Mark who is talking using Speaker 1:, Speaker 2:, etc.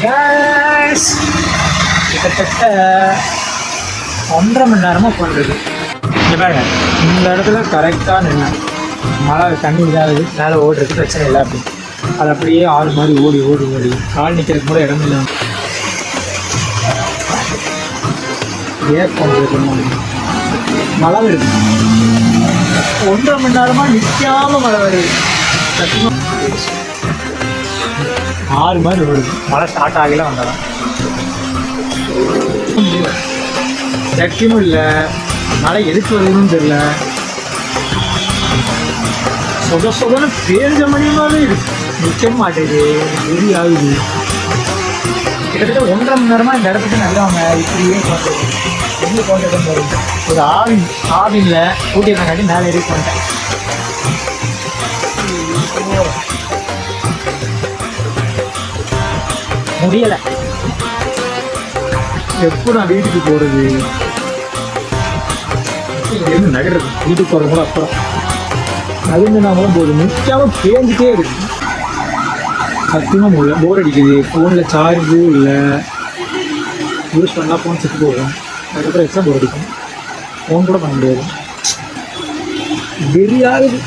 Speaker 1: Case கிட்டத்தட்ட 1.5 மணி நேரமாக பண்ணுறது. இங்கே பாருங்க, இந்த இடத்துல கரெக்டாக நின்று மழை தண்ணி இதாகுது, மேலே ஓடுறது பிரச்சனை இல்லை. அப்படி அது அப்படியே ஆறு மாதிரி ஓடி ஓடி ஓடி கால் நிற்கிறதுக்கு கூட இடம் இல்லை. ஏர் பண்ணுறது மழை வருது, 1.5 மணி நேரமாக நிற்காமல் மழை வருது. ஆறு மாதிரி ஓடுது, மழை ஸ்டார்ட் ஆகல வந்ததான் சத்தியமும் இல்லை. மழை எதுக்கு வருதுன்னு தெரியல. சொதன்னு பேஞ்ச மணியமாகவே இருக்கு, நிற்க மாட்டேது, வெறி ஆகுது. கிட்டத்தட்ட 1.5 மணி நேரமாக இந்த இடத்துக்கு நல்லவங்க இப்படியே போட்டது. எங்கே போட்டது போகிறது ஒரு ஆவினில் கூட்டியிருந்தாங்காட்டி மேலே ஏறி போட்டேன். முடியலை. எப்போ நான் வீட்டுக்கு போகிறது, எதுவும் நகர்றது, வீட்டுக்கு போகிறது கூட அப்புறம் அது நாங்களும் போகுது. நிற்காமல் பேஞ்சிட்டே இருக்கு, சத்தியமாக முடியல. போர் அடிக்குது. ஃபோனில் சார்ஜு இல்லை, யூஸ் பண்ணால் ஃபோன் செத்து போகும். அதுக்கப்புறம் எக்ஸ்ட்ரா போர் அடிக்கும், ஃபோன் கூட பண்ண முடியாது. வெறியாகுது.